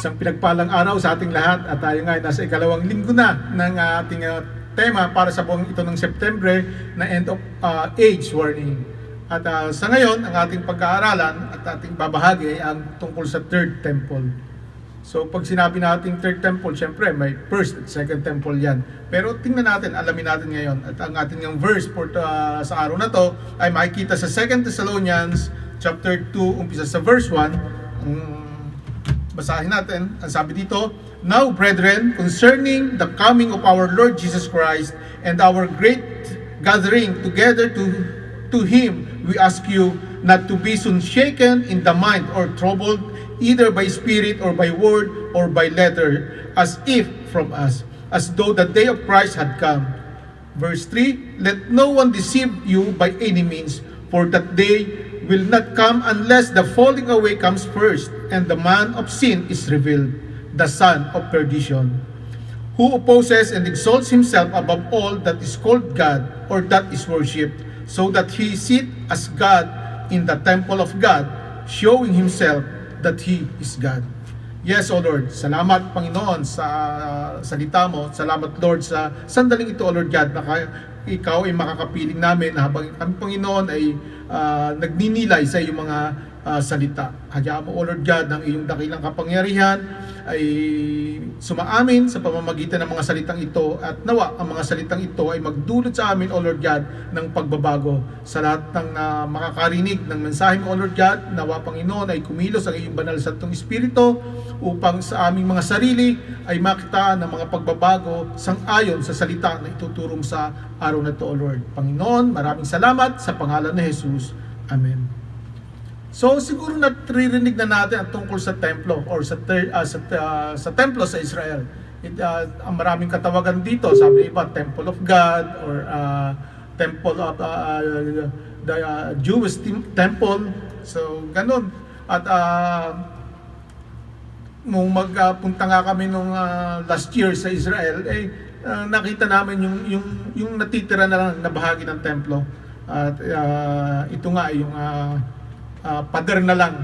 Isang pinagpalang araw sa ating lahat at tayo nga ay nasa ikalawang linggo na ng ating tema para sa buong ito ng September na End of Age Warning. At sa ngayon, ang ating pag-aaralan at ating babahagi ay ang tungkol sa Third Temple. So pag sinabi natin Third Temple, syempre may First at Second Temple yan. Pero tingnan natin, alamin natin ngayon. At ang ating yung verse for sa araw na to ay makikita sa 2 Thessalonians chapter 2, umpisa sa verse 1. Basahin natin, ang sabi dito, "Now, brethren, concerning the coming of our Lord Jesus Christ and our great gathering together to Him, we ask you not to be soon shaken in the mind or troubled either by spirit or by word or by letter, as if from us, as though the day of Christ had come." Verse 3, "Let no one deceive you by any means, for that day will not come unless the falling away comes first, and the man of sin is revealed, the son of perdition, who opposes and exalts himself above all that is called God or that is worshipped, so that he sit as God in the temple of God, showing himself that he is God." Yes, O Lord, salamat Panginoon sa salita mo. Salamat Lord sa sandaling ito, O Lord God, na ikaw ay makakapiling namin habang kami Panginoon ay nagninilay sa iyong mga salita. Hayaan mo, O Lord God, ng iyong dakilang kapangyarihan ay sumaamin sa pamamagitan ng mga salitang ito, at nawa ang mga salitang ito ay magdulot sa amin, O Lord God, ng pagbabago. Sa lahat ng makakarinig ng mensahe mo, O Lord God, nawa Panginoon ay kumilos ang iyong banal santong Espiritu upang sa aming mga sarili ay makitaan ng mga pagbabago sang-ayon sa salita na ituturo sa araw na ito, O Lord. Panginoon, maraming salamat sa pangalan ni Jesus. Amen. So siguro naririnig na natin ang tungkol sa templo or sa templo sa Israel. Ang maraming katawagan dito, sabi iba, Temple of God or Temple of the Jewish Temple. So ganun. At nung magpunta nga kami nung last year sa Israel, nakita namin yung natitira na lang na bahagi ng templo. At ito nga yung pader na lang,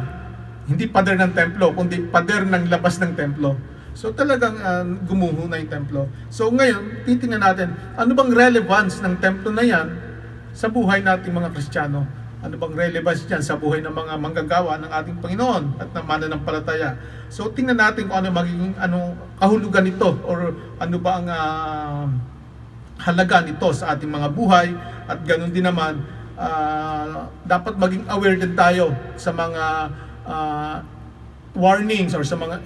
hindi pader ng templo, kundi pader ng labas ng templo. So talagang gumuho na yung templo. So ngayon, titingnan natin, ano bang relevance ng templo na yan sa buhay nating mga Kristiyano? Ano bang relevance yan sa buhay ng mga manggagawa ng ating Panginoon at ng mananampalataya? So tingnan natin kung ano magiging kahulugan nito, or ano ba ang halaga nito sa ating mga buhay. At ganoon din naman, dapat maging aware din tayo sa mga warnings or sa mga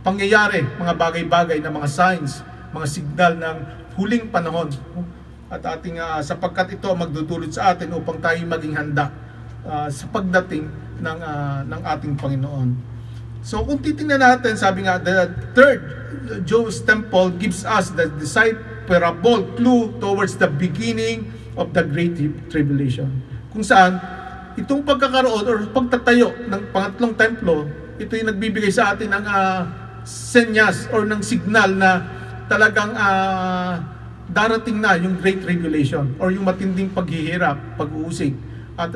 pangyayari, mga bagay-bagay na mga signs, mga signal ng huling panahon. At ating sapagkat ito magdudulot sa atin upang tayo maging handa sa pagdating ng ating Panginoon. So kung titingnan natin, sabi nga, the third Jewish temple gives us the decipherable clue towards the beginning of the Great Tribulation. Kung saan, itong pagkakaroon or pagtatayo ng pangatlong templo, ito yung nagbibigay sa atin ng senyas or ng signal na talagang darating na yung Great Tribulation or yung matinding paghihirap, pag-uusig. At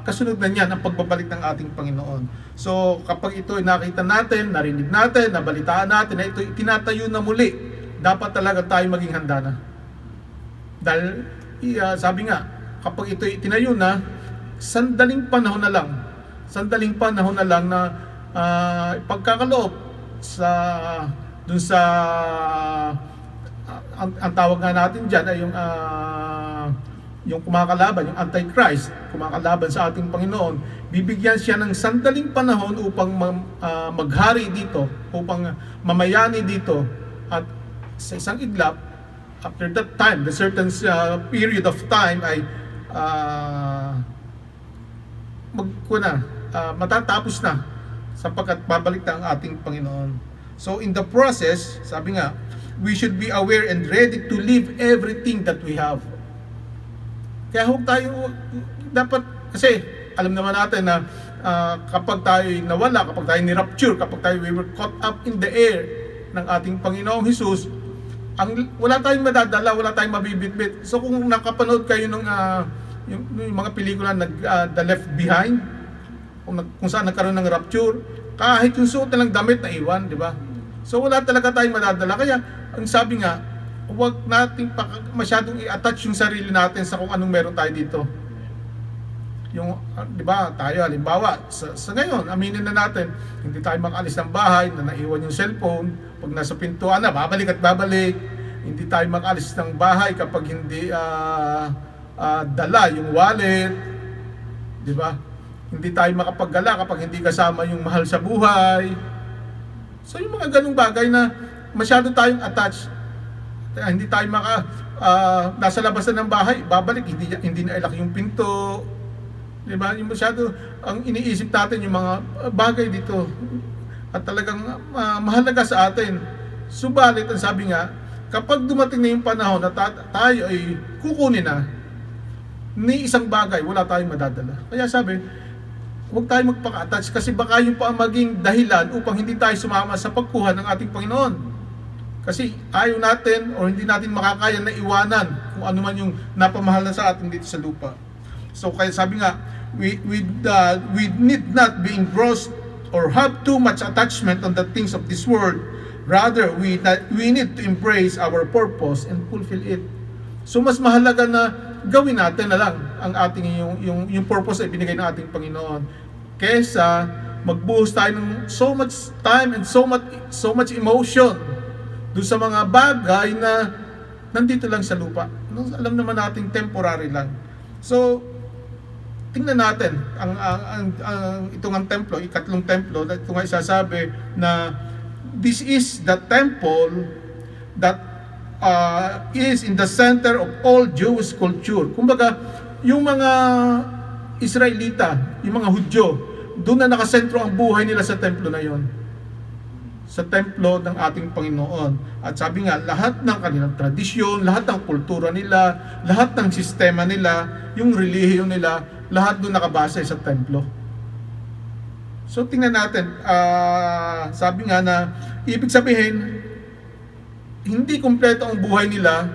kasunod na niyan ang pagbabalik ng ating Panginoon. So kapag ito ay nakita natin, narinig natin, nabalitaan natin na ito itinatayo na muli, dapat talaga tayo maging handa na. Dahil sabi nga, kapag ito itinayo na, sandaling panahon na lang na pagkakaloob sa dun sa ang tawag nga natin diyan ay yung kumakalaban, yung Antichrist, kumakalaban sa ating Panginoon. Bibigyan siya ng sandaling panahon upang maghari dito, upang mamayani dito, at sa isang iglap, after that time, the certain period of time ay matatapos na sapagkat babalik na ang ating Panginoon. So in the process, sabi nga, we should be aware and ready to leave everything that we have. Kaya huwag tayo, dapat, kasi alam naman natin na kapag tayo nawala, kapag tayo ni-rapture, kapag tayo we were caught up in the air ng ating Panginoong Hesus, wala tayong madadala, wala tayong mabibitbit. So kung nakapanood kayo ng yung mga pelikula The Left Behind, kung saan nagkaroon ng rapture, kahit yung suot na lang damit na iwan, di ba? So wala talaga tayong madadala. Kaya ang sabi nga, huwag nating masyadong i-attach yung sarili natin sa kung anong meron tayo dito. Yung, di ba, tayo halimbawa, sa ngayon, aminin na natin, hindi tayo makaalis ng bahay na naiwan yung cellphone. Pag nasa pintuan na, babalik at babalik. Hindi tayo makaalis ng bahay kapag hindi dala yung wallet. Di ba? Hindi tayo makapaggala kapag hindi kasama yung mahal sa buhay. So yung mga ganung bagay na masyado tayong attached, hindi tayo nasa labas na ng bahay, babalik, hindi na ilak yung pinto. Diba? Yung masyado, ang iniisip natin yung mga bagay dito at talagang mahalaga sa atin. Subalit, ang sabi nga, kapag dumating na yung panahon na tayo ay kukunin na, ni isang bagay, wala tayong madadala. Kaya sabi, huwag tayo magpaka-attach kasi baka yung pa ang maging dahilan upang hindi tayo sumama sa pagkuha ng ating Panginoon. Kasi ayaw natin o hindi natin makakaya na iwanan kung ano man yung napamahal na sa atin dito sa lupa. So kaya sabi nga, we need not be engrossed or have too much attachment on the things of this world. Rather, we need to embrace our purpose and fulfill it. So mas mahalaga na gawin natin na lang ang ating yung purpose ay binigay ng ating Panginoon kesa magbuhos tayo ng so much time and so much emotion doon sa mga bagay na nandito lang sa lupa. Alam naman natin temporary lang. So tingnan natin ang itong templo, ikatlong templo, ito nga isasabi na this is the temple that is in the center of all Jewish culture. Kumbaga, yung mga Israelita, yung mga Hudyo, doon na nakasentro ang buhay nila sa templo na yon. Sa templo ng ating Panginoon. At sabi nga, lahat ng kanilang tradisyon, lahat ng kultura nila, lahat ng sistema nila, yung relihiyon nila, lahat doon nakabase sa templo. So tingnan natin, sabi nga na, ibig sabihin, hindi kumpleto ang buhay nila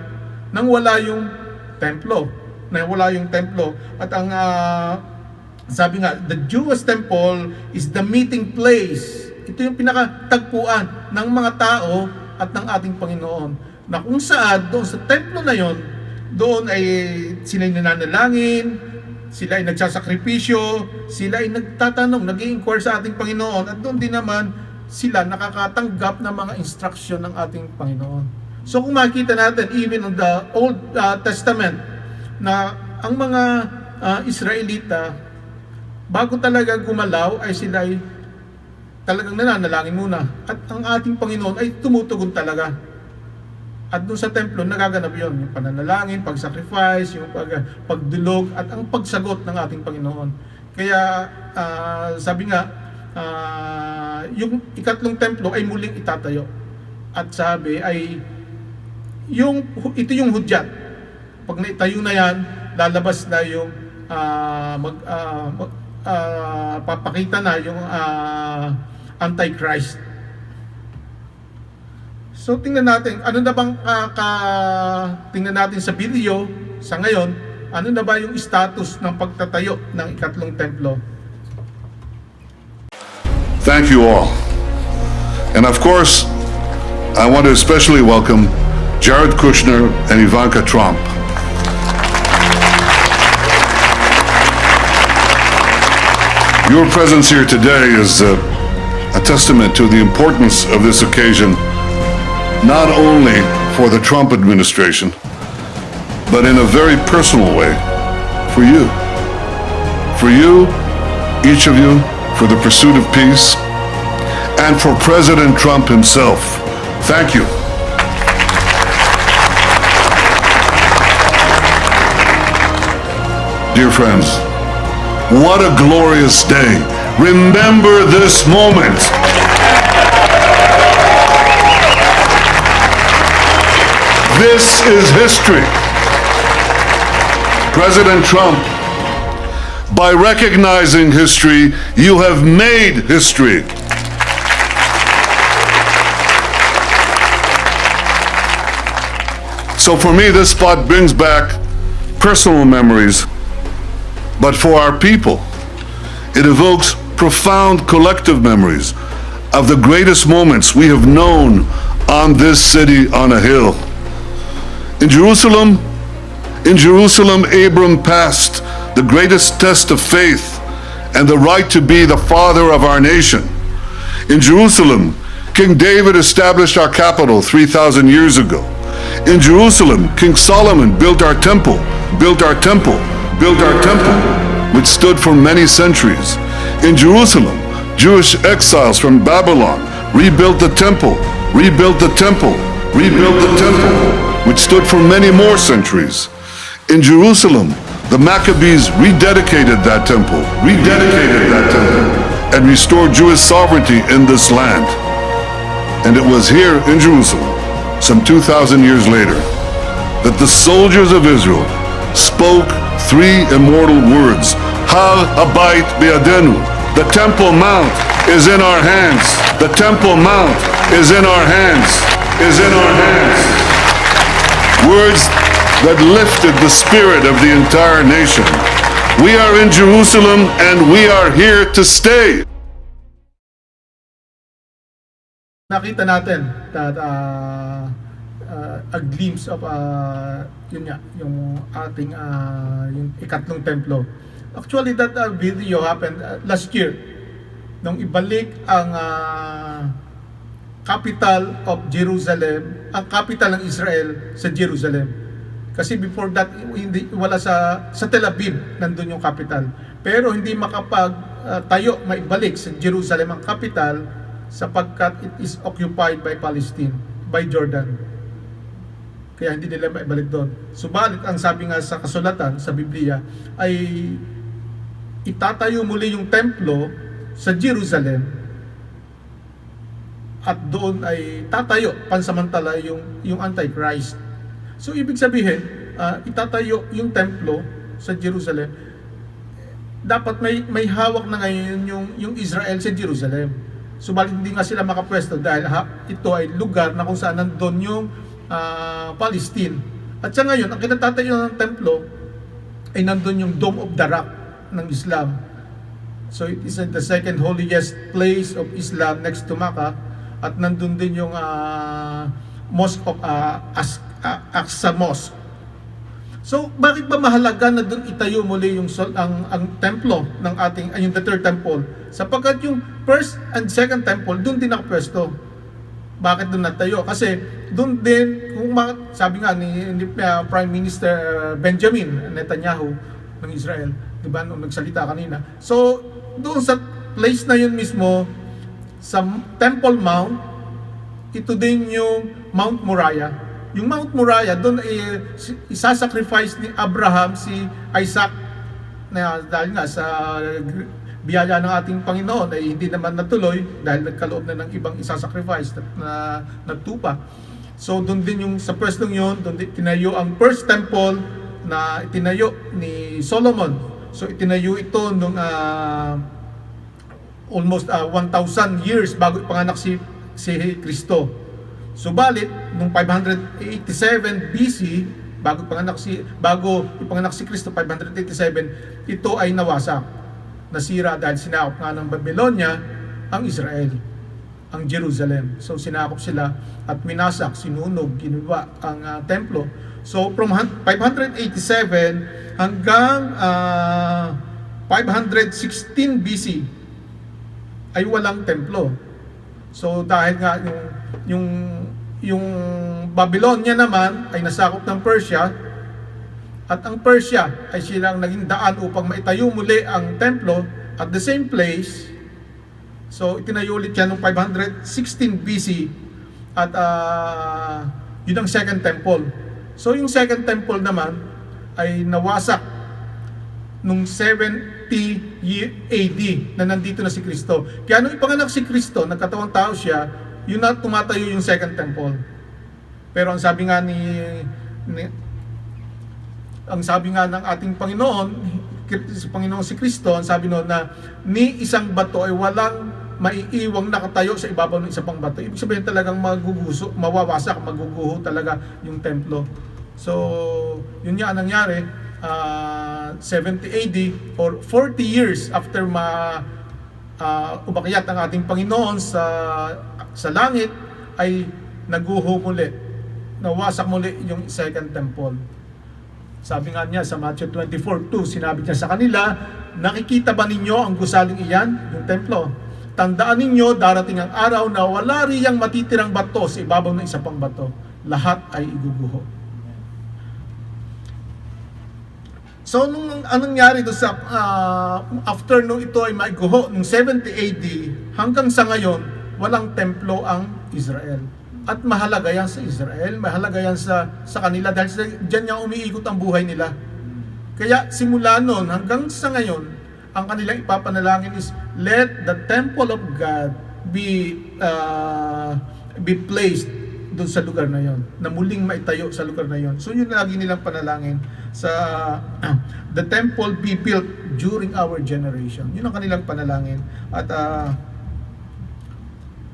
nang wala yung templo. At ang sabi nga, the Jewish temple is the meeting place. Ito yung pinakatagpuan ng mga tao at ng ating Panginoon. Na kung saan, doon sa templo na yon, doon ay sila ay nananalangin, sila ay nagsasakripisyo, sila ay nagtatanong, nag-i-inquire sa ating Panginoon, at doon din naman sila nakakatanggap ng mga instruction ng ating Panginoon. So kung makita natin, even on the Old Testament, na ang mga Israelita, bago talaga gumalaw, ay sila ay talagang nananalangin muna. At ang ating Panginoon ay tumutugon talaga. At doon sa templo, nagaganap yun. Yung pananalangin, pag-sacrifice, yung pagdulog, at ang pagsagot ng ating Panginoon. Kaya, sabi nga, yung ikatlong templo ay muling itatayo. At sabi ay, ito yung hudyat. Pag naitayo na yan, lalabas na yung papakita na yung Antichrist. So tingnan natin, ano na bang tingnan natin sa video sa ngayon, ano na ba yung status ng pagtatayo ng ikatlong templo? Thank you all. And of course, I want to especially welcome Jared Kushner and Ivanka Trump. Your presence here today is a testament to the importance of this occasion, not only for the Trump administration, but in a very personal way, for you. For you, each of you, for the pursuit of peace, and for President Trump himself. Thank you. Dear friends, what a glorious day. Remember this moment. This is history. President Trump, by recognizing history, you have made history. So for me, this spot brings back personal memories. But for our people, it evokes profound collective memories of the greatest moments we have known on this city on a hill. In Jerusalem, Abram passed the greatest test of faith and the right to be the father of our nation. In Jerusalem, King David established our capital 3,000 years ago. In Jerusalem, King Solomon built our temple, which stood for many centuries. In Jerusalem, Jewish exiles from Babylon rebuilt the temple, which stood for many more centuries. In Jerusalem, the Maccabees rededicated that temple, and restored Jewish sovereignty in this land. And it was here in Jerusalem, some 2,000 years later, that the soldiers of Israel spoke three immortal words: Har Habayit Be'adenu. The Temple Mount is in our hands. The Temple Mount is in our hands. Words that lifted the spirit of the entire nation. We are in Jerusalem and we are here to stay. Nakita natin that a glimpse of yun nga, yung ating yung ikatlong templo. Actually, that video happened last year nung ibalik ang capital of Jerusalem, ang capital ng Israel sa Jerusalem. Kasi before that, hindi, wala sa Tel Aviv, nandun yung capital. Pero hindi makapagtayo, maibalik sa Jerusalem ang capital sapagkat it is occupied by Palestine, by Jordan. Kaya hindi nila maibalik doon. Subalit, ang sabi nga sa kasulatan, sa Biblia, ay itatayo muli yung templo sa Jerusalem at doon ay tatayo pansamantala yung Antichrist. So ibig sabihin, itatayo yung templo sa Jerusalem. Dapat may hawak na ngayon yung Israel sa Jerusalem. Subalit hindi nga sila makapwesto dahil ito ay lugar na kung saan nandun yung Palestine. At sa ngayon, ang kinatatayo ng templo ay nandun yung Dome of the Rock ng Islam. So it is the second holiest place of Islam next to Makkah, at nandun din yung Mosque of Aqsa Mosque. So bakit ba mahalaga na doon itayo muli yung ang templo ng ating yung the third temple? Sapagkat yung first and second temple doon din nakapwesto. Bakit doon natayo? Kasi doon din, sabi nga ni Prime Minister Benjamin Netanyahu ng Israel, di ba, nung nagsalita kanina. So doon sa place na yun mismo, sa Temple Mount, ito din yung Mount Moriah. Yung Mount Moriah, doon isasacrifice ni Abraham si Isaac, na dahil nga sa biyaya ng ating Panginoon ay hindi naman natuloy dahil nagkaloob na ng ibang isasacrifice na nagtupa. So doon din yung sa pwestong yun, doon din tinayo ang first temple na itinayo ni Solomon. So itinayo ito nung almost 1,000 years bago ipanganak si Kristo. Subalit nung 587 BC, bago ipanganak si Kristo 587, ito ay nawasak. Nasira dahil sinakop nga ng Babylonia ang Israel, ang Jerusalem. So sinakop sila at minasak, sinunog, ginawa ang templo. So from 587 hanggang 516 BC ay walang templo. So dahil nga yung Babylonia naman ay nasakop ng Persia, at ang Persia ay silang naging daan upang maitayo muli ang templo at the same place. So itinayo ulit yan noong 516 BC at yun ang second temple. So yung second temple naman ay nawasak nung 70 AD na nandito na si Kristo. Kaya nung ipanganak si Kristo, nagkatawang tao siya, yun na tumatayo yung second temple. Pero ang sabi nga ang sabi nga ng ating Panginoon, si Kristo, ang sabi noon na ni isang bato ay walang maiiwang nakatayo sa ibabaw ng isa pang bato. Ibig sabihin talagang mawawasak, maguguho talaga yung templo. So, yun nga ang nangyari, 70 AD or 40 years after umakyat ang ating Panginoon sa langit, ay naguho muli, nawasak muli yung second temple. Sabi nga niya sa Matthew 24:2, sinabi niya sa kanila, nakikita ba ninyo ang gusaling iyan, yung templo? Tandaan ninyo, darating ang araw na wala riyang matitirang bato sa ibabaw ng isa pang bato. Lahat ay iguguho. So, anong nangyari doon sa, after nung ito ay maiguho, nung 70 AD, hanggang sa ngayon, walang templo ang Israel. At mahalaga yan sa Israel, mahalaga yan sa kanila, dahil dyan niya umiikot ang buhay nila. Kaya simula noon hanggang sa ngayon, ang kanilang ipapanalangin is, let the temple of God be placed doon sa lugar na yon, na muling maitayo sa lugar na yon. So yun lagi nilang panalangin sa the temple be built during our generation. Yun ang kanilang panalangin. At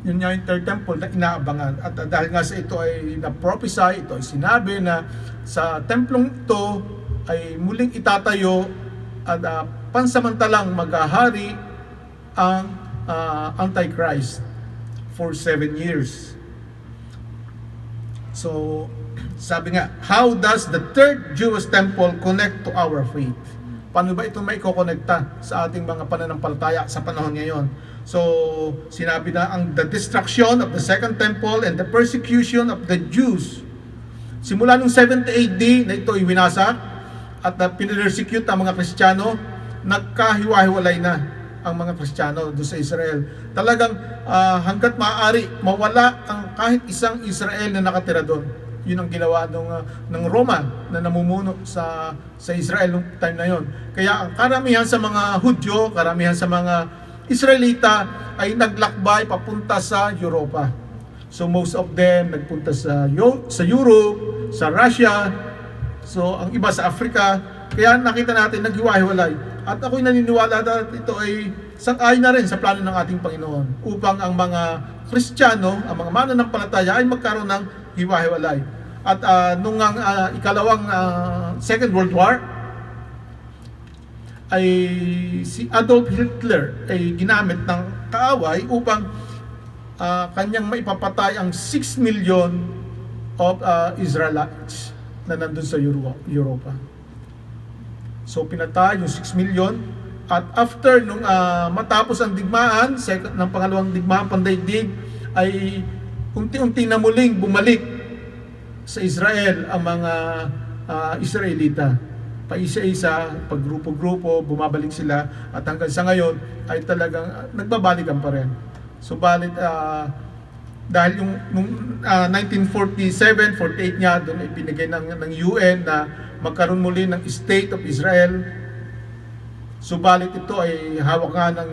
yun nga yung third temple na inaabangan. At dahil nga sa ito ay na-prophesy, ito ay sinabi na sa templong ito ay muling itatayo at pansamantalang maghahari ang Antichrist for 7 years. So, sabi nga, how does the third Jewish temple connect to our faith? Paano ba ito may kokonekta sa ating mga pananampalataya sa panahon ngayon? So, sinabi na the destruction of the second temple and the persecution of the Jews. Simula nung 70 AD na ito ay winasak at pinipersecute ang mga Kristiyano, nagkahiwa-hiwalay na ang mga Kristiyano doon sa Israel. Talagang hanggat maaari, mawala ang kahit isang Israel na nakatira doon. Yun ang ginawa ng Roma na namumuno sa Israel noong time na yon. Kaya ang karamihan sa mga Hudyo, karamihan sa mga Israelita ay naglakbay papunta sa Europa. So most of them nagpunta sa Europe, sa Russia, so ang iba sa Africa. Kaya nakita natin naghiwa-hiwalay. At ako'y naniniwala na ito ay sang-ayon na rin sa plano ng ating Panginoon upang ang mga Kristiyano, ang mga mananampalataya ay magkaroon ng hiwa-hiwalay. At nung ikalawang Second World War, ay si Adolf Hitler ay ginamit ng kaaway upang kanyang maipapatay ang 6 million of Israelites na nandun sa Europa. So pinatay yung 6 million, at after nung matapos ang digmaan, ng pangalawang digmaan pandaigdig, ay unti-unti na muling bumalik sa Israel ang mga Israelita. Paisa-isa, paggrupo-grupo, bumabalik sila, at hanggang sa ngayon ay talagang nagbabalikan pa rin. Subalit dahil yung nung 1947, 48 niya doon ay binigay ng UN na magkaroon muli ng State of Israel. Subalit ito ay hawak nga ng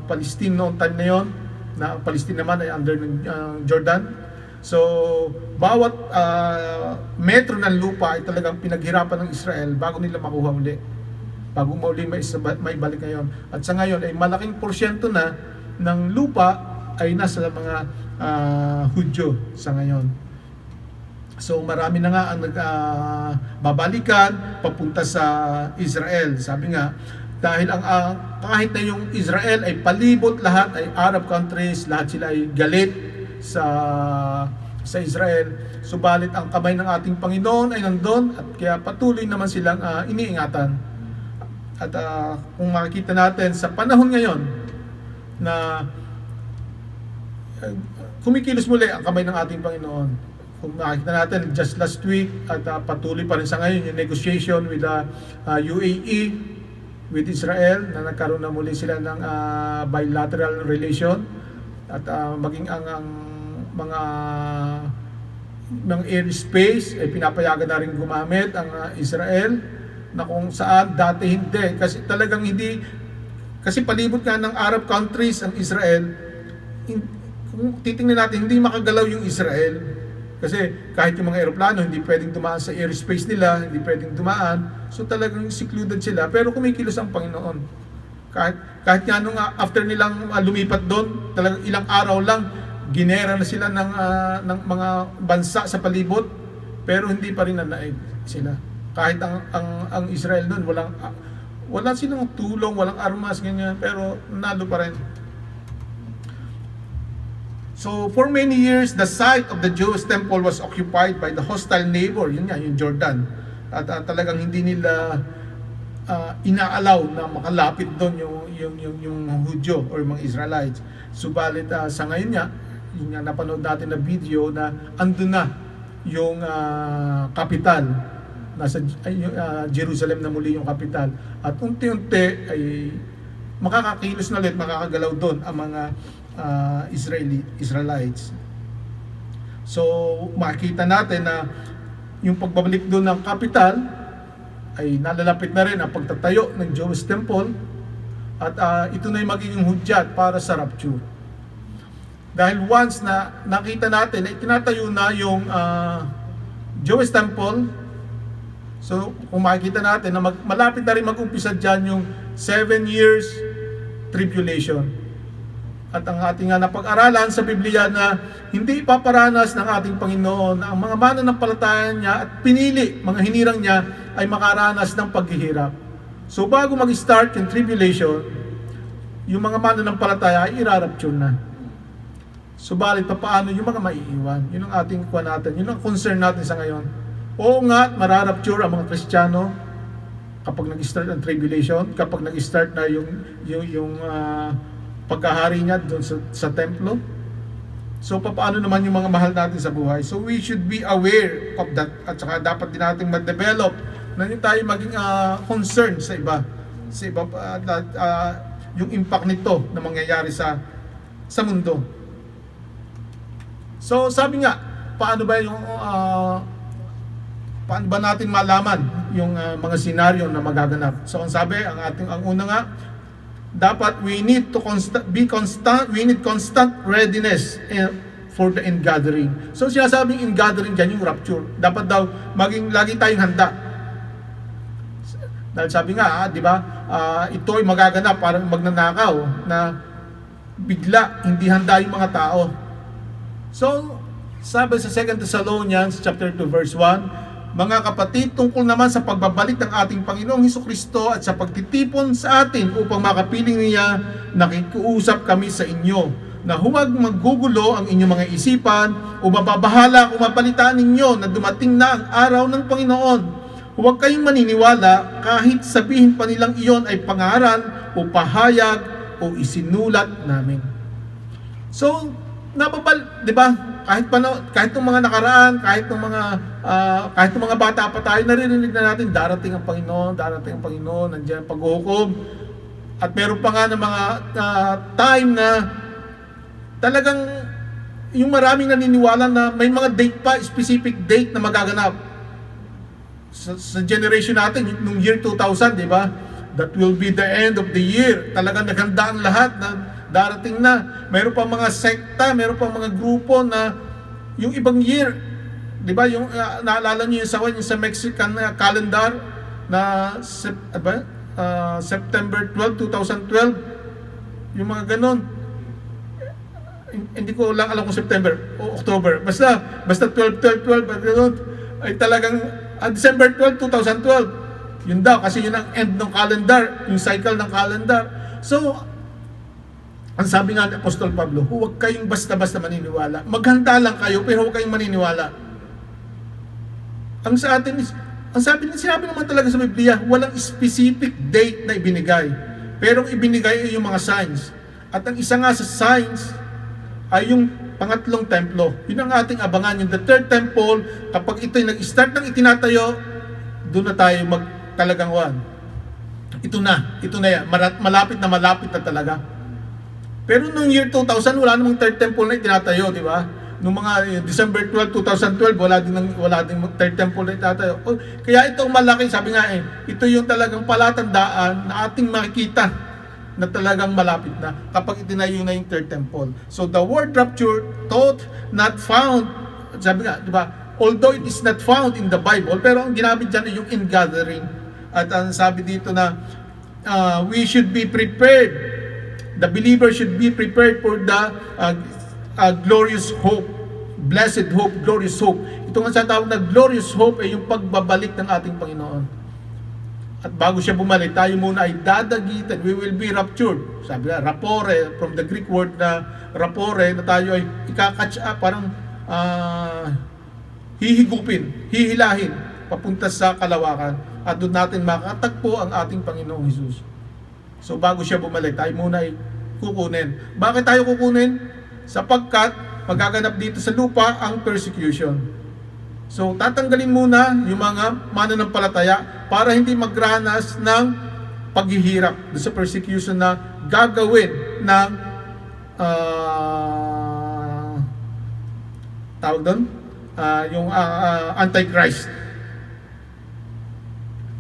Palestine noong time na yon, na Palestine naman ay under ng Jordan. So bawat metro ng lupa ay talagang pinaghirapan ng Israel bago nila makuha muli, bago muli may balik ngayon. At sa ngayon ay malaking porsyento na ng lupa ay nasa mga Hudyo sa ngayon. So marami na nga ang babalikan papunta sa Israel. Sabi nga, dahil kahit na yung Israel ay palibot lahat, ay Arab countries, lahat sila ay galit sa Israel. Subalit ang kamay ng ating Panginoon ay nandun, at kaya patuloy naman silang iniingatan. At kung makikita natin sa panahon ngayon na kumikilos muli ang kamay ng ating Panginoon. Kung makikita natin, just last week at patuloy pa rin sa ngayon yung negotiation with the UAE with Israel, na nagkaroon na muli sila ng bilateral relation, at maging ang mga airspace ay pinapayagan na rin gumamit ang Israel, na kung saan dati hindi, kasi talagang hindi, kasi palibot nga ng Arab countries ang Israel. Kung titingnan natin, hindi makagalaw yung Israel. Kasi kahit yung mga eroplano hindi pwedeng dumaan sa airspace nila, hindi pwedeng dumaan. So talagang secluded sila, pero kumikilos ang Panginoon. Kahit nga nung after nilang lumipat doon, talagang ilang araw lang ginera na sila ng mga bansa sa palibot, pero hindi pa rin nanaig sila. Kahit ang Israel doon walang silang tulong, walang armas ganyan, pero nalo pa rin. So for many years, the site of the Jewish temple was occupied by the hostile neighbor, yun nga, yung Jordan. At talagang hindi nila inaalaw na makalapit doon yung Hudyo or mga Israelites. Subalit sa ngayon nga, yung nga napanood natin na video na andun na yung kapital, nasa Jerusalem na muli yung kapital, at unti-unti ay makakakilos na ulit, makakagalaw doon ang mga Israelites. So makikita natin na yung pagbabalik doon ng kapital ay nalalapit na rin ang pagtatayo ng Jewish temple, at ito na yung magiging hudyat para sa rapture. Dahil once na nakita natin na itinatayo na yung Jewish temple, so kung makikita natin na malapit na rin mag-umpisa dyan yung 7 years tribulation. At ang ating napag-aralan sa Biblia na hindi ipaparanas ng ating Panginoon na ang mga mananampalataya niya at pinili, mga hinirang niya, ay makaranas ng paghihirap. So bago mag-start yung tribulation, yung mga mananampalataya ay irarapture na. Subalit paano yung mga maiiwan? Yun ang ating kuha natin, yun ang concern natin sa ngayon. Oo nga, mararapture ang mga Kristiyano kapag nag-start ang tribulation, kapag nag-start na yung pagkahari niya doon sa templo. So paano naman yung mga mahal natin sa buhay? So we should be aware of that, at saka dapat din natin mag-develop na yung tayo maging concern sa iba yung impact nito na mangyayari sa mundo. So sabi nga, paano ba natin malaman yung mga senaryo na magaganap? So ang sabi, ang una nga, dapat we need constant readiness for the ingathering. So sinasabing ingathering dyan yung rapture. Dapat daw maging lagi tayong handa. Dahil sabi nga, di ba, ito ay magaganap parang magnanakaw na bigla hindi handa yung mga tao. So sabi sa 2 Thessalonians chapter 2 verse 1, mga kapatid, tungkol naman sa pagbabalik ng ating Panginoong Hesukristo at sa pagtitipon sa atin upang makapiling niya, nakikiusap kami sa inyo na huwag maggugulo ang inyong mga isipan o mababahala kung mapalitan ninyo na dumating na ang araw ng Panginoon. Huwag kayong maniniwala kahit sabihin pa nilang iyon ay pangaral o pahayag o isinulat namin. So, di ba? Kahit ng mga nakaraan, kahit ng mga bata pa tayo, naririnig na natin darating ang Panginoon, nandiyan ang paghuhukom. At meron pa nga ng mga time na talagang yung maraming naniniwala na may mga date pa, specific date na magaganap. Sa generation natin, nung year 2000, di ba? That will be the end of the year. Talagang naghanda ang lahat na darating na. Meron pa mga sekta, meron pa mga grupo na yung ibang year, di ba, yung naalala niyo yung sa Mexican calendar na September 12, 2012, yung mga ganon. Hindi ko lang alam kung September o October. Basta 12, ganon, ay talagang December 12, 2012. Yun daw, kasi yun ang end ng calendar, yung cycle ng calendar. So, ang sabi nga ni Apostol Pablo, huwag kayong basta-basta maniniwala. Maghanda lang kayo, pero huwag kayong maniniwala. Sinabi naman talaga sa Biblia, walang specific date na ibinigay. Pero ibinigay ay yung mga signs. At ang isa nga sa signs ay yung pangatlong templo. Yun ang ating abangan, yung the third temple. Kapag ito'y nag-start ng itinatayo, doon na tayo magtalagang one. Ito na yan. Malapit na talaga. Pero noong year 2000, wala namang third temple na itinatayo, di ba? Noong mga December 12, 2012, wala din third temple na itinatayo. Kaya itong malaki, sabi nga ito yung talagang palatandaan na ating makikita na talagang malapit na kapag itinayo na yung third temple. So the word rapture, thought not found, sabi nga, di ba? Although it is not found in the Bible, pero ang ginamit dyan ay yung ingathering. At ang sabi dito na we should be prepared. The believer should be prepared for the glorious hope, blessed hope, glorious hope. Ito nga sa tawag na glorious hope ay yung pagbabalik ng ating Panginoon. At bago siya bumalik, tayo muna ay dadagitan. We will be raptured. Sabi nga, rapore, from the Greek word na rapore, na tayo ay ikakatch up, parang hihigupin, hihilahin, papunta sa kalawakan. At doon natin makatagpo ang ating Panginoong Hesus. So bago siya bumalik, tayo muna ay kukunin. Bakit tayo kukunin? Sapagkat magaganap dito sa lupa ang persecution. So, tatanggalin muna yung mga mananampalataya para hindi magranas ng paghihirap sa persecution na gagawin ng tawag doon? Yung Antichrist.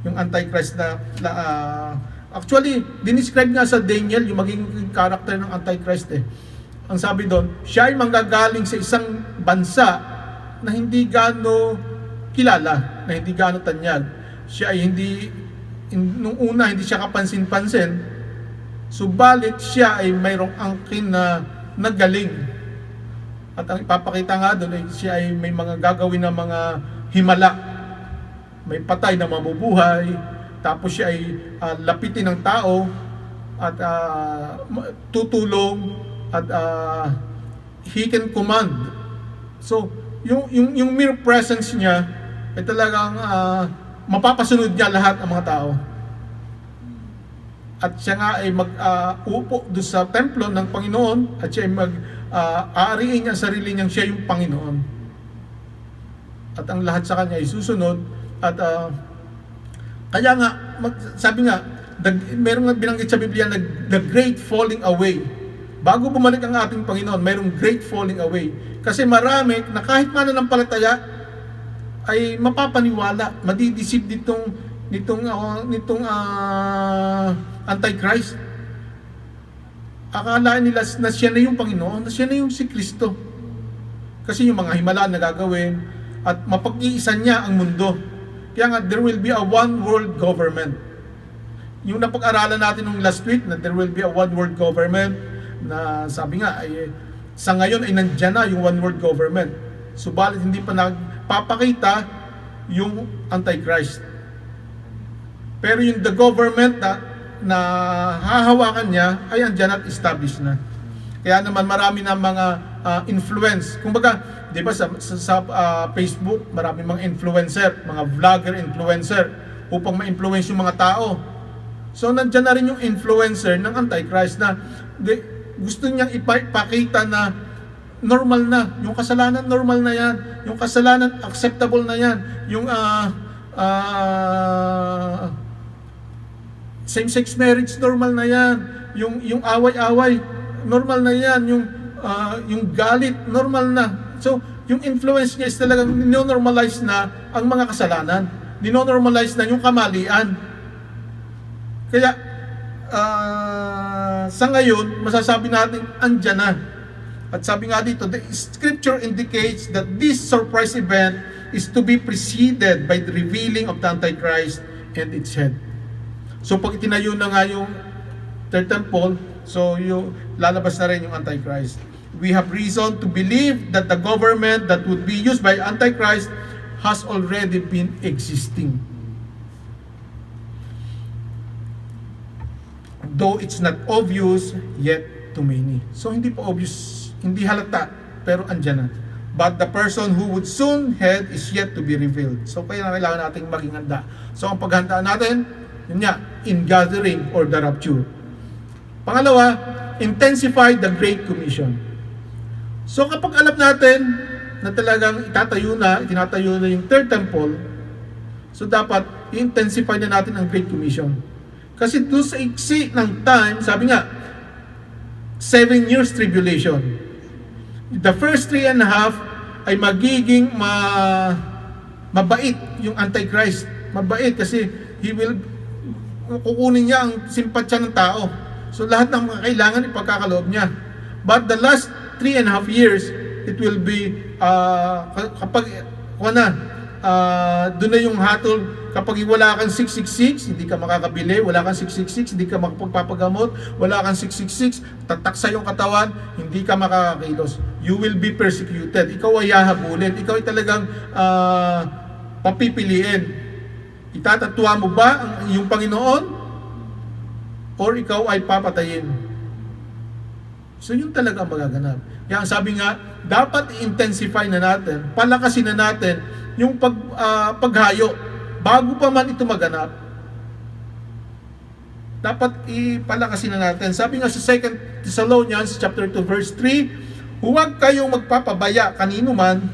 Yung Antichrist na actually, dinescribe nga sa Daniel yung magiging character ng Antichrist eh. Ang sabi doon, siya ay manggagaling sa isang bansa na hindi gaano kilala, na hindi gaano tanyag. Siya ay nung una hindi siya kapansin-pansin, subalit siya ay mayroong angkin na nagaling. At ang ipapakita nga doon ay siya ay may mga gagawin na mga himala. May patay na mabubuhay, tapos siya ay lapitin ng tao at tutulong at he can command. So, yung mere presence niya ay talagang mapapasunod niya lahat ng mga tao. At siya nga ay mag-upo doon sa templo ng Panginoon at siya ay aariin niya ang sarili niyang siya yung Panginoon. At ang lahat sa kanya ay susunod at kaya nga sabi nga meron nga binanggit sa Biblia na the great falling away. Bago bumalik ang ating Panginoon, mayroong great falling away. Kasi marami na kahit mananampalataya ay mapapaniwala, madideceive nitong Antichrist. Akalain nila na siya na yung Panginoon, na siya na yung si Kristo. Kasi yung mga himalaan na gagawin at mapag-iisa niya ang mundo. Kaya nga, there will be a one world government. Yung napag-aralan natin nung last week na there will be a one world government, na sabi nga ay sa ngayon ay nandiyan na yung one world government. Subalit hindi pa nagpapakita yung Antichrist. Pero yung the government na hahawakan niya ay andyan at established na. Kaya naman marami na mga influence. Kumbaga, 'di ba sa Facebook, marami mga influencer, mga vlogger influencer upang ma-influence yung mga tao. So nandiyan na rin yung influencer ng Antichrist na gusto niyang ipakita na normal na. Yung kasalanan, normal na yan. Yung kasalanan, acceptable na yan. Yung same-sex marriage, normal na yan. Yung away-away, normal na yan. Yung galit, normal na. So, yung influence niya is talagang nino-normalize na ang mga kasalanan. Nino-normalize na yung kamalian. Kaya, sa ngayon, masasabi natin, andyan na. At sabi nga dito, the scripture indicates that this surprise event is to be preceded by the revealing of the Antichrist and its head. So pag itinayo na nga yung third temple, so yung lalabas na rin yung Antichrist. We have reason to believe that the government that would be used by Antichrist has already been existing. Though it's not obvious yet to many. So hindi pa obvious, hindi halata, pero andyan na. But the person who would soon head is yet to be revealed. So kaya na kailangan nating maging handa. So ang paghandaan natin, yun nga, in gathering or the rapture. Pangalawa, intensify the Great Commission. So kapag alam natin na talagang itinatayo na yung third temple, so dapat i-intensify na natin ang Great Commission. Kasi doon sa iksi ng time, sabi nga, 7 years tribulation. The first 3.5 ay magiging mabait yung Antichrist. Mabait kasi kukunin niya ang simpatsya ng tao. So lahat ng mga kailangan ipagkakaloob niya. But the last 3.5 years, it will be, kapag, doon na yung hatol. Kapag wala kang 666, hindi ka makakabili. Wala kang 666, hindi ka makapagpapagamot. Wala kang 666, tataksa yung katawan, hindi ka makakakilos. You will be persecuted. Ikaw ay hahabulin. Ikaw ay talagang papipiliin. Itatatwa mo ba ang iyong Panginoon? Or ikaw ay papatayin? So yun talaga ang magaganap. Kaya sabi nga, dapat i-intensify na natin, palakasin na natin yung paghayo bago pa man ito maganap. Dapat ipalakasin na natin. Sabi nga sa 2 Thessalonians chapter 2 verse 3, huwag kayong magpapabaya kanino man,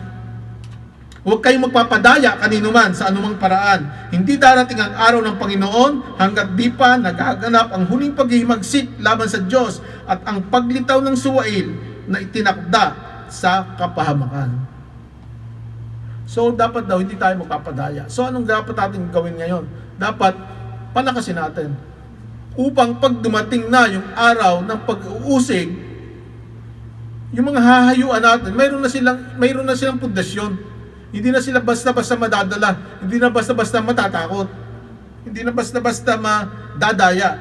huwag kayong magpapadaya kanino man sa anumang paraan. Hindi darating ang araw ng Panginoon hanggat di pa nagaganap ang huling paghihimagsik laban sa Diyos at ang paglitaw ng suwail na itinakda sa kapahamakan. So dapat daw hindi tayo magpapadaya. So anong dapat natin gawin ngayon? Dapat palakasin natin upang pag dumating na yung araw ng pag-uusig, yung mga hahayuan natin, mayroon na silang pundasyon. Hindi na sila basta-basta madadala, hindi na basta-basta matatakot, hindi na basta-basta madadaya.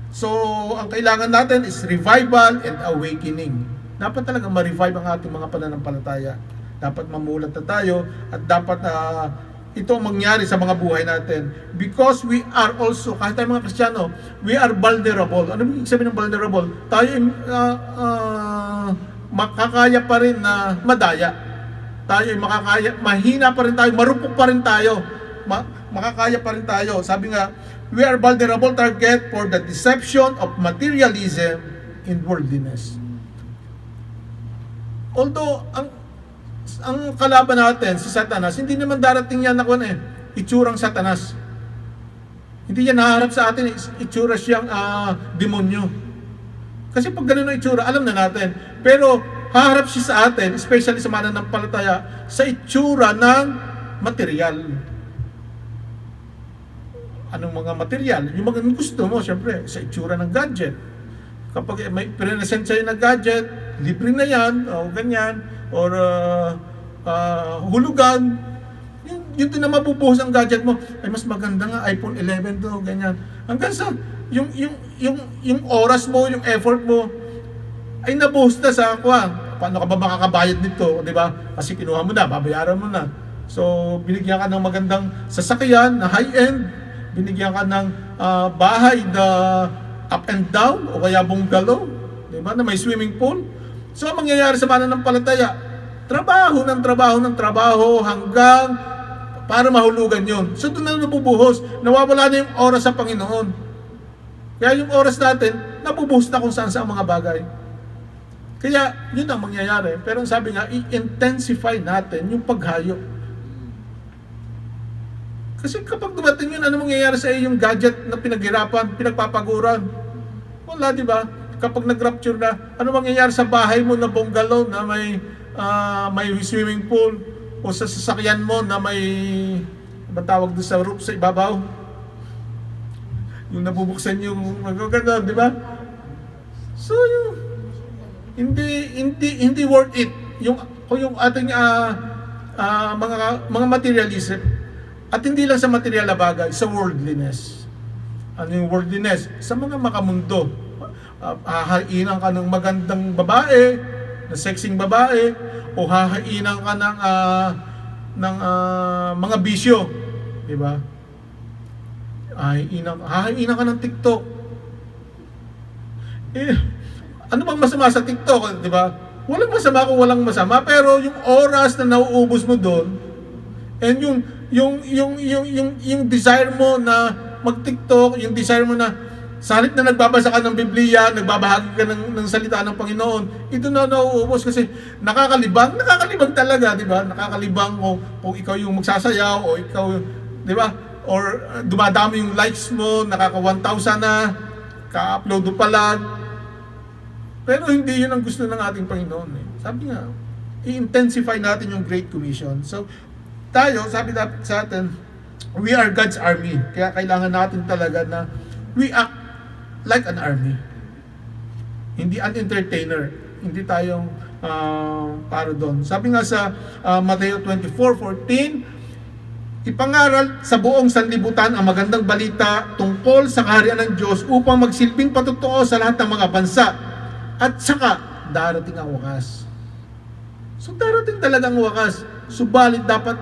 So, ang kailangan natin is revival and awakening. Dapat talaga ma-revive ang ating mga pananampalataya. Dapat mamulat na tayo at dapat ito ang mangyari sa mga buhay natin. Because we are also, kahit tayo mga Kristiyano, we are vulnerable. Ano ibig sabihin ng vulnerable? Tayo makakaya pa rin na madaya. Tayo ay makakaya, mahina pa rin tayo, marupok pa rin tayo, makakaya pa rin tayo. Sabi nga, we are vulnerable target for the deception of materialism and worldliness. Although, ang kalaban natin, si Satanas, hindi naman darating yan ako itsurang Satanas. Hindi yan naharap sa atin, itsura siyang demonyo. Kasi pag ganun ang itsura, alam na natin. Pero, haharap siya sa atin, especially sa mananampalataya, sa itsura ng material. Anong mga material? Yung mga gusto mo, syempre, sa itsura ng gadget. Kapag may present sa'yo na gadget, libre na yan, o ganyan, or hulugan, yun din na mabubuhos ang gadget mo. Ay, mas maganda nga, iPhone 11 to, ganyan. Hanggang sa, yung oras mo, yung effort mo, ay nabuhos na sa paano ka ba makakabayad nito, di ba? Kasi kinuha mo na, babayaran mo na. So, binigyan ka ng magandang sasakyan na high-end, binigyan ka ng bahay na up and down, o kaya bungalow, di ba, na may swimming pool. So, ang mangyayari sa mananampalataya, trabaho ng trabaho hanggang para mahulugan yun. So, doon na nabubuhos, nawawala na yung oras sa Panginoon. Kaya yung oras natin, nabubuhos na kung saan sa mga bagay. Kaya, yun ang mangyayari. Pero sabi nga, i-intensify natin yung paghayo. Kasi kapag dumating yun, ano mangyayari sa iyo yung gadget na pinaghirapan, pinagpapaguran? Wala, di ba? Kapag nag-rapture na, ano mangyayari sa bahay mo na bungalow na may swimming pool o sa sasakyan mo na may matawag doon sa roof sa ibabaw? Yung nabubuksan yung magaganda, di ba? So, hindi worth it yung ating mga materialism, at hindi lang sa material na bagay, sa worldliness. Ano yung worldliness? Sa mga makamundo, hahainan ka ng magandang babae, na sexing babae, o hahainan ka ng mga bisyo, di ba? Hahainan ka ng TikTok. Ano bang masama sa TikTok, di ba? Walang masama kung walang masama, pero yung oras na nauubos mo doon, and yung desire mo na mag-TikTok, yung desire mo na salit na nagbabasa ka ng Biblia, nagbabahagi ka ng salita ng Panginoon, ito na nauubos kasi nakakalibang talaga, di ba? Nakakalibang kung ikaw yung magsasayaw, o ikaw, di ba? Or dumadami yung likes mo, nakaka 1,000 na, ka-upload mo pa lang. Pero hindi yun ang gusto ng ating Panginoon. Sabi nga, i-intensify natin yung Great Commission. So, tayo, sabi sa atin, we are God's army. Kaya kailangan natin talaga na we act like an army. Hindi an entertainer. Hindi tayong para doon. Sabi nga sa Mateo 24:14, ipangaral sa buong sanlibutan ang magandang balita tungkol sa kaharian ng Diyos upang magsilbing patutuo sa lahat ng mga bansa. At saka, darating ang wakas. So, darating talagang wakas. Subalit, dapat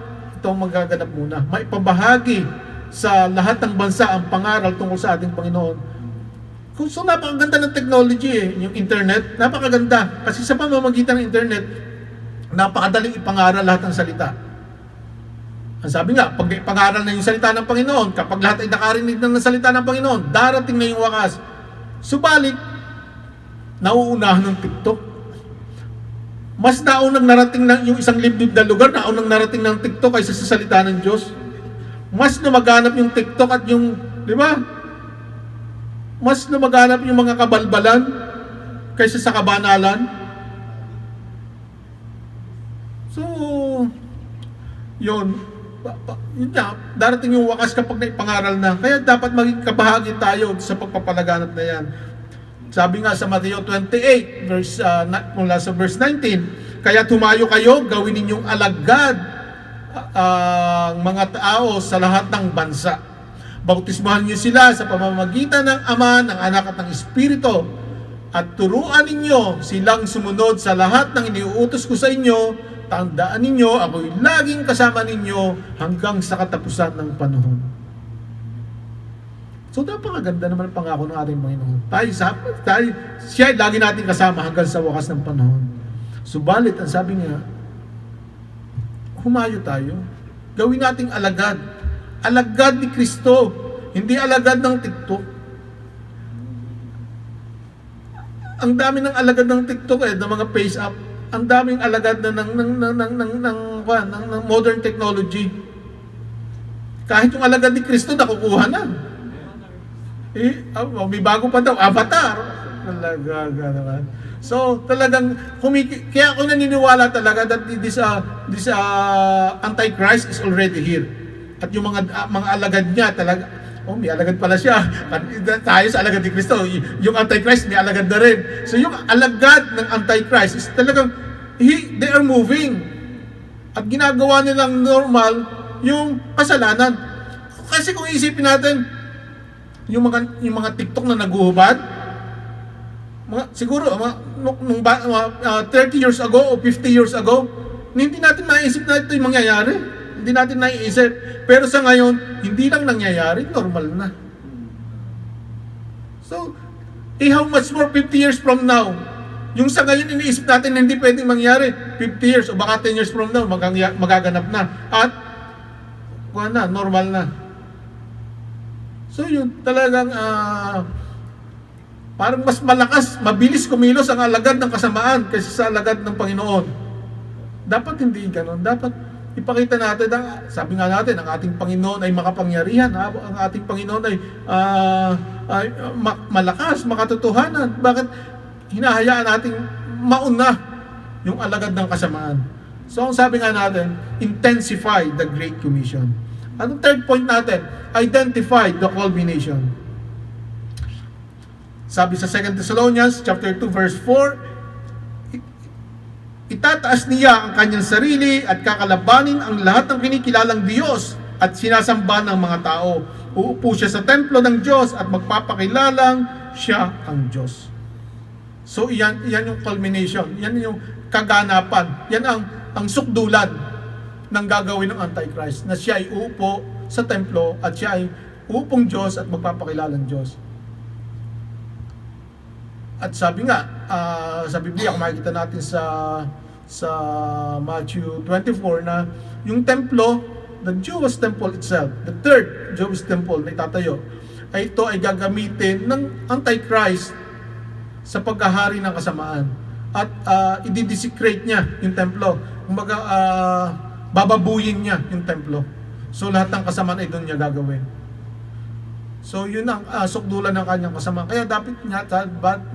ito ang magaganap muna. Maipabahagi sa lahat ng bansa ang pangaral tungkol sa ating Panginoon. So napakaganda ng technology yung internet, napakaganda. Kasi sa pamamagitan ng internet, napakadaling ipangaral lahat ng salita. Ang sabi nga, pag ipangaral na yung salita ng Panginoon, kapag lahat ay nakarinig ng salita ng Panginoon, darating na yung wakas. Subalit, nauunahan ng TikTok. Mas naunang narating ng yung isang liblib na lugar, naunang narating ng TikTok kaysa sa salita ng Diyos. Mas lumaganap yung TikTok at yung, di ba? Mas lumaganap yung mga kabalbalan kaysa sa kabanalan. So, yun nga, darating yung wakas kapag naipangaral na. Kaya dapat maging kabahagi tayo sa pagpapalaganap na yan. Sabi nga sa Mateo 28, mula sa verse 19, kaya tumayo kayo, gawin ninyong alagad ang mga tao sa lahat ng bansa. Bautismuhan niyo sila sa pamamagitan ng Ama, ng Anak at ng Espiritu, at turuan ninyo silang sumunod sa lahat ng iniuutos ko sa inyo. Tandaan ninyo, ako'y laging kasama ninyo hanggang sa katapusan ng panahon. So napakaganda naman ang pangako ng ating Panginoon. Siya ay lagi natin kasama hanggang sa wakas ng panahon. Subalit, ang sabi niya, humayo tayo. Gawin nating alagad. Alagad ni Kristo, hindi alagad ng TikTok. Ang dami ng alagad ng TikTok ng mga face up. Ang daming alagad na ng modern technology. Kahit yung alagad ni Kristo nakukuha na. May bago pa daw, avatar. Talaga naman. So, talagang, kaya ako naniniwala talaga that this Antichrist is already here. At yung mga alagad niya talaga, may alagad pala siya. Tayo sa alagad ni Kristo, yung Antichrist may alagad na rin. So yung alagad ng Antichrist is talagang, they are moving. At ginagawa nilang normal yung kasalanan. Kasi kung isipin natin, yung mga TikTok na naguhubad, siguro, nung 30 years ago o 50 years ago, hindi natin maisip na ito yung mangyayari. Hindi natin naiisip. Pero sa ngayon, hindi lang nangyayari, normal na. So, how much more 50 years from now? Yung sa ngayon, iniisip natin na hindi pwedeng mangyari. 50 years o baka 10 years from now, magaganap na. At, normal na. So, yun, talagang, parang mas malakas, mabilis kumilos ang alagad ng kasamaan kaysa sa alagad ng Panginoon. Dapat hindi ganun. Dapat ipakita natin, sabi nga natin, ang ating Panginoon ay makapangyarihan, ang ating Panginoon ay malakas, makatotohanan. Bakit hinahayaan nating mauna yung alagad ng kasamaan? So, ang sabi nga natin, intensify the Great Commission. Anong third point natin? Identify the culmination. Sabi sa 2 Thessalonians chapter 2 verse 4, itataas niya ang kanyang sarili at kakalabanin ang lahat ng kinikilalang Diyos at sinasamba ng mga tao. Uupo siya sa templo ng Diyos at magpapakilalang siya ang Diyos. So yan yung culmination, yan yung kaganapan, yan ang sukdulan ng gagawin ng Antichrist, na siya ay uupo sa templo at siya ay uupong Diyos at magpapakilalang Diyos. At sabi nga, sa Biblia, kung makikita natin sa Matthew 24 na yung templo, the Jewish temple itself, the third Jewish temple na itatayo, ay ito ay gagamitin ng Antichrist sa paghahari ng kasamaan. At i-desecrate niya yung templo. Kumbaga, bababuyin niya yung templo. So lahat ng kasamaan ay doon niya gagawin. So yun ang sukdulan ng kanyang kasama. Kaya dapat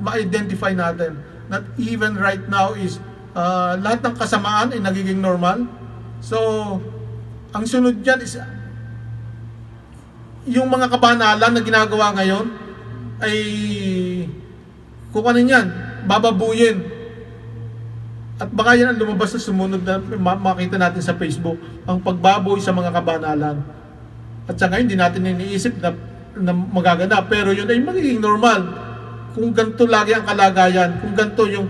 ma-identify natin that even right now is lahat ng kasamaan ay nagiging normal. So ang sunod dyan is yung mga kabanalan na ginagawa ngayon ay kukunin yan, bababuyin. At baka yan ang lumabas sa sumunod na makita natin sa Facebook, ang pagbaboy sa mga kabanalan. At sa ngayon, hindi natin iniisip na magaganap, pero yun ay magiging normal kung ganito lagi ang kalagayan, kung ganito yung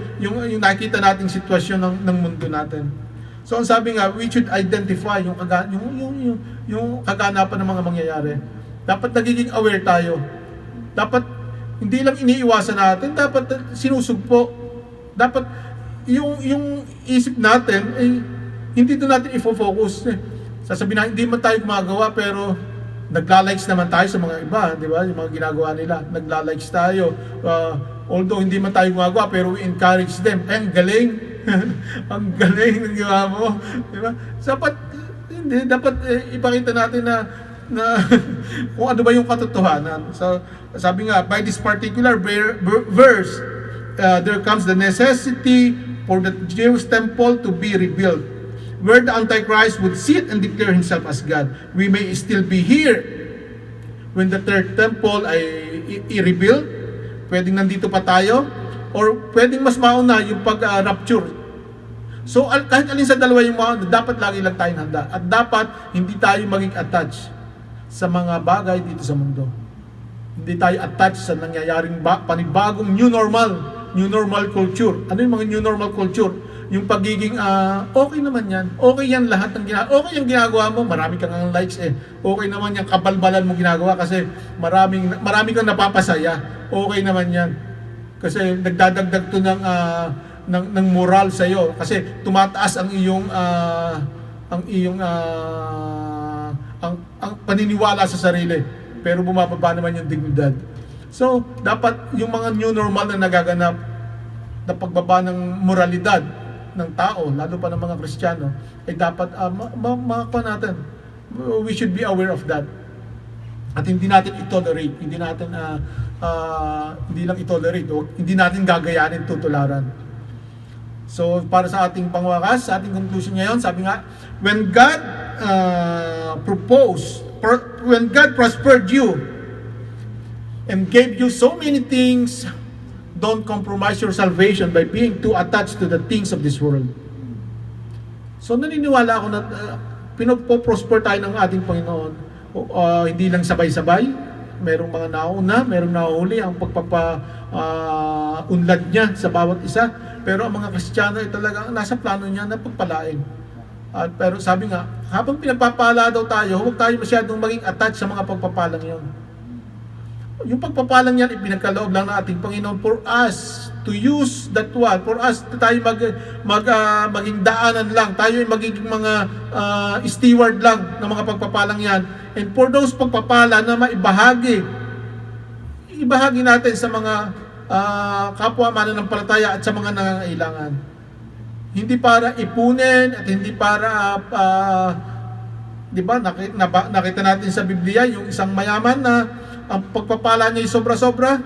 nakita nating sitwasyon ng mundo natin. So ang sabi nga, we should identify yung kaganapan ng mga mangyayari. Dapat nagiging aware tayo. Dapat hindi lang iniiwasan natin, dapat sinusugpo. Dapat yung isip natin ay hindi doon natin ifo-focus. Sasabihin na hindi man tayo gumagawa pero nagla-likes naman tayo sa mga iba, di ba? Yung mga ginagawa nila, nagla-likes tayo. Although hindi man tayo gumagawa pero we encourage them. Ay, ang galing. Ang galing ng ginawa mo, di ba? Dapat ipakita natin na kung ano ba yung katotohanan. So, sabi nga, by this particular verse, there comes the necessity for the Jewish temple to be rebuilt, where the Antichrist would sit and declare himself as God. We may still be here when the third temple ay i-rebuild. Pwedeng nandito pa tayo, or pwedeng mas mauna yung pag-rapture. So, kahit alin sa dalawa yung mauna, dapat lagi lang tayong handa. At dapat hindi tayo maging attached sa mga bagay dito sa mundo. Hindi tayo attached sa nangyayaring panibagong new normal culture. Ano yung mga new normal culture? Yung pagiging, okay naman yan. Okay yan lahat ng ginagawa. Okay yung ginagawa mo, marami kang likes eh. Okay naman yung kabalbalan mo ginagawa kasi marami kang napapasaya. Okay naman yan. Kasi nagdadagdag to ng moral sa iyo kasi tumataas ang iyong ang paniniwala sa sarili pero bumababa naman yung dignidad. So, dapat yung mga new normal na nagaganap na pagbaba ng moralidad ng tao, lalo pa ng mga Kristiyano, ay dapat makakuha natin. We should be aware of that. At hindi natin i-tolerate, hindi lang i-tolerate, hindi natin gagayanin, tutularan. So, para sa ating pangwakas, sa ating conclusion ngayon, sabi nga, when God prospered you and gave you so many things, don't compromise your salvation by being too attached to the things of this world. So, naniniwala ako na pinoprosper tayo ng ating Panginoon. Hindi lang sabay-sabay, merong mga nauna, merong nahuli ang unlad niya sa bawat isa, pero ang mga Kristiyano ay talagang nasa plano niya na pagpalain. Pero sabi nga, habang pinagpapala daw tayo, huwag tayo masyadong maging attached sa mga pagpapalang yon. Yung pagpapalang yan, ipinagkaloob lang ng ating Panginoon for us to use that one, for us tayo maging daanan lang, tayo ay magiging mga steward lang ng mga pagpapalang yan. And for those pagpapala na ibahagi natin sa mga kapwa mananampalataya at sa mga nangangailangan. Hindi para ipunin at hindi para di ba nakita natin sa Biblia yung isang mayaman na ang pagpapala niya ay sobra-sobra,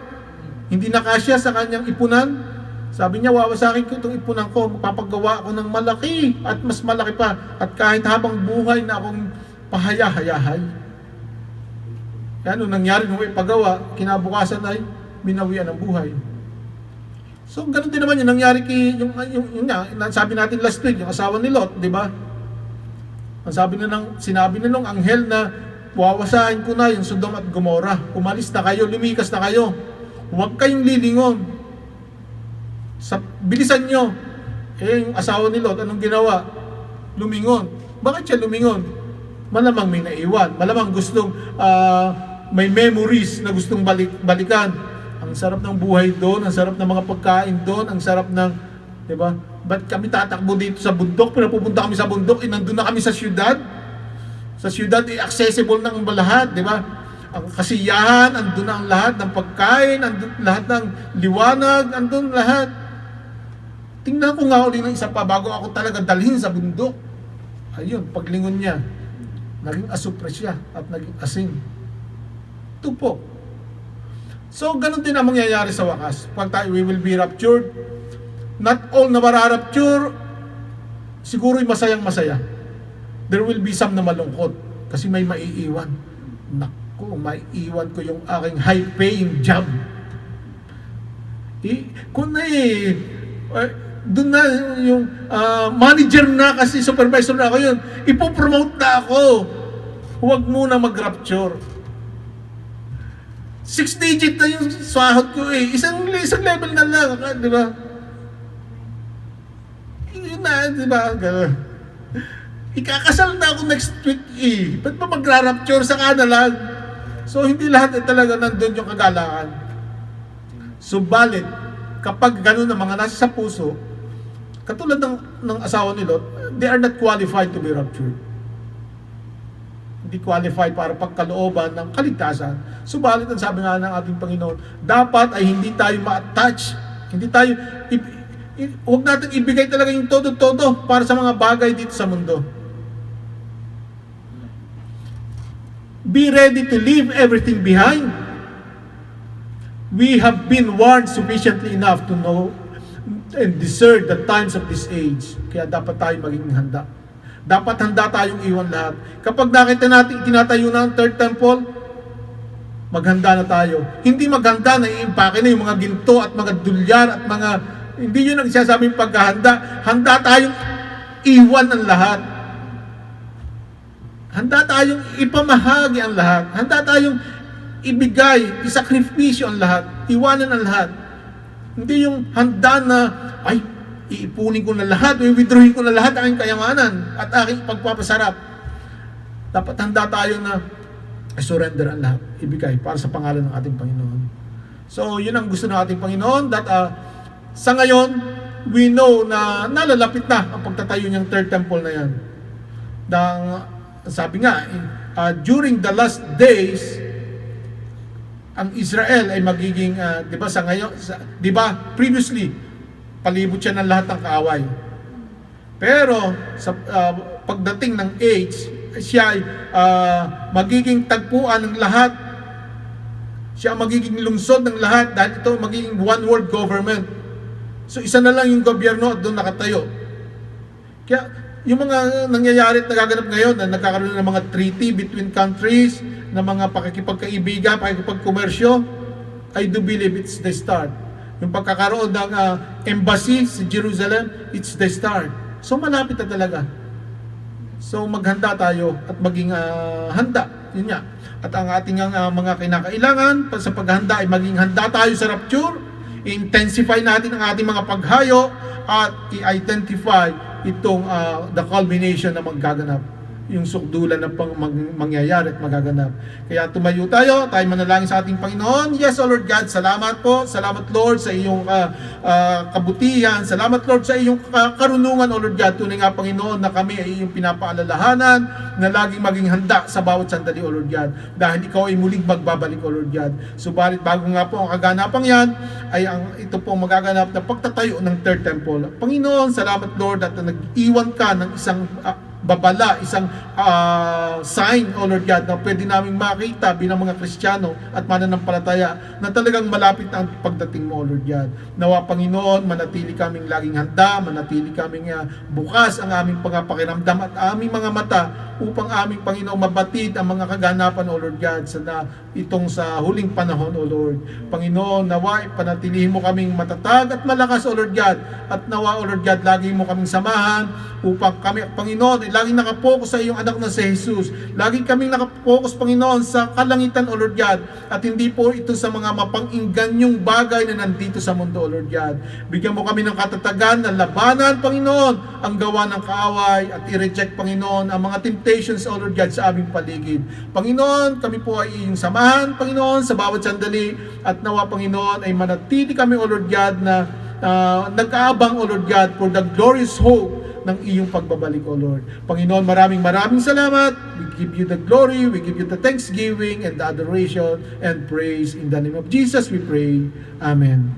hindi nakasya sa kanyang ipunan. Sabi niya, wawasakin ko itong ipunan ko, magpapagawa ako ng malaki at mas malaki pa, at kahit habang buhay na akong pahaya-hayahay. Yan, nung nangyari nung ipagawa, kinabukasan ay binawian ng buhay. So, ganun din naman yung nangyari yung sabi natin last week, yung asawa ni Lot, di ba? Sinabi na nung anghel na wawasahin ko na yung Sodom at Gomorrah. Umalis na kayo, lumikas na kayo. Huwag kayong lilingon. Bilisan nyo. Yung asawa ni Lot, anong ginawa? Lumingon. Bakit siya lumingon? Malamang may naiwan. Malamang gustong, may memories na gustong balikan. Ang sarap ng buhay doon, ang sarap ng mga pagkain doon, ang sarap ng, di ba? Ba't kami tatakbo dito sa bundok? Pinapupunta kami sa bundok, nandun na kami sa syudad. Sa syudad, accessible ng lahat, di ba? Ang kasiyahan, andun na ang lahat ng pagkain, andun lahat ng liwanag, andun lahat. Tingnan ko nga ulit ng isa pa bago ako talaga dalhin sa bundok. Ayun, paglingon niya, naging asupre siya at naging asin. Ito po. So, ganun din ang mangyayari sa wakas. Pag tayo, we will be raptured. Not all na mararapture, siguro'y masayang-masaya. There will be some na malungkot kasi may maiiwan. Naku, maiiwan ko yung aking high-paying job. Doon na yung manager na kasi supervisor na ako yun. Ipopromote na ako. Huwag muna mag-rapture. 6 digit na yung swahod ko eh. Isang level na lang, di ba? Yun na, di ba? Ikakasal na ako next week eh. Ba't ba magra-rapture sa kanalan? So, hindi lahat talaga nandun yung kagalakan. Subalit, kapag ganun ang mga nasa sa puso, katulad ng asawa ni Lot, they are not qualified to be raptured. Hindi qualified para pagkalooban ng kaligtasan. Subalit, ang sabi nga ng ating Panginoon, dapat ay hindi tayo ma-attach. Hindi tayo, huwag natin ibigay talaga yung todo-todo para sa mga bagay dito sa mundo. Be ready to leave everything behind. We have been warned sufficiently enough to know and discern the times of this age. Kaya dapat tayo maging handa. Dapat handa tayong iwan lahat. Kapag nakita natin itinatayo na ang third temple, maghanda na tayo. Hindi maghanda na iimpake na yung mga ginto at mga dolyar at mga, hindi yun ang sasabing paghahanda. Handa tayong iwan ang lahat. Handa tayong ipamahagi ang lahat. Handa tayong ibigay, isakripisyo ang lahat. Iwanan ang lahat. Hindi yung handa na, ay, iipunin ko na lahat, i-withdrawin ko na lahat ang aking kayamanan at aking pagpapasarap. Dapat handa tayo na surrender ang lahat, ibigay para sa pangalan ng ating Panginoon. So, yun ang gusto ng ating Panginoon that sa ngayon, we know na nalalapit na ang pagtatayo niyang third temple na yan. Sabi nga, during the last days, ang Israel ay magiging, di ba sa ngayon, di ba previously, palibot siya ng lahat ng kaaway. Pero sa pagdating ng age, siya ay magiging tagpuan ng lahat. Siya magiging lungsod ng lahat dahil ito magiging one world government. So isa na lang yung gobyerno at doon nakatayo. Kaya yung mga nangyayari at nagaganap ngayon na nagkakaroon ng mga treaty between countries, na mga pakikipagkaibigan, pakikipagkomersyo, I do believe it's the start. Yung pagkakaroon ng embassy sa Jerusalem, it's the start. So malapit na talaga. So maghanda tayo at maging handa. Yun nga. At ang ating mga kinakailangan sa paghanda ay maging handa tayo sa rapture, i-intensify natin ang ating mga paghayo at i-identify itong the culmination na magaganap, yung sukdulan na mangyayari at magaganap. Kaya tumayo tayo manalangin sa ating Panginoon. Yes, O Lord God, salamat po. Salamat Lord sa iyong kabutihan. Salamat Lord sa iyong karunungan, O Lord God. Tunay nga Panginoon na kami ay iyong pinapaalalahanan na laging maging handa sa bawat sandali, O Lord God. Dahil ikaw ay muling magbabalik, O Lord God. Subalit bago nga po ang kaganapang yan, ay ito po magaganap na pagtatayo ng third temple. Panginoon, salamat Lord at nag-iwan ka ng isang babala, isang sign, O Lord God, na pwede namin makita bilang mga Kristiyano at mananampalataya na talagang malapit na ang pagdating mo, O Lord God. Nawa, Panginoon, manatili kaming laging handa, manatili kaming bukas ang aming pakiramdam at aming mga mata upang aming Panginoon mabatid ang mga kaganapan, O Lord God, itong sa huling panahon, O Lord. Panginoon, nawa, panatilihin mo kaming matatag at malakas, O Lord God, at nawa, O Lord God, lagi mo kaming samahan upang kami, Panginoon, laging nakapokus sa iyong anak na si Jesus. Lagi kaming nakapokus, Panginoon, sa kalangitan, O Lord God, at hindi po ito sa mga mapang-ingganyong bagay na nandito sa mundo, O Lord God. Bigyan mo kami ng katatagan na labanan, Panginoon, ang gawa ng kaaway at i-reject, Panginoon, ang mga temptations, O Lord God, sa aming paligid. Panginoon, kami po ay iyong samahan, Panginoon, sa bawat sandali, at nawa, Panginoon, ay manatili kami, O Lord God, na nag-aabang, O Lord God, for the glorious hope ng iyong pagbabalik, O Lord. Panginoon, maraming salamat. We give you the glory, we give you the thanksgiving and the adoration and praise. In the name of Jesus we pray. Amen.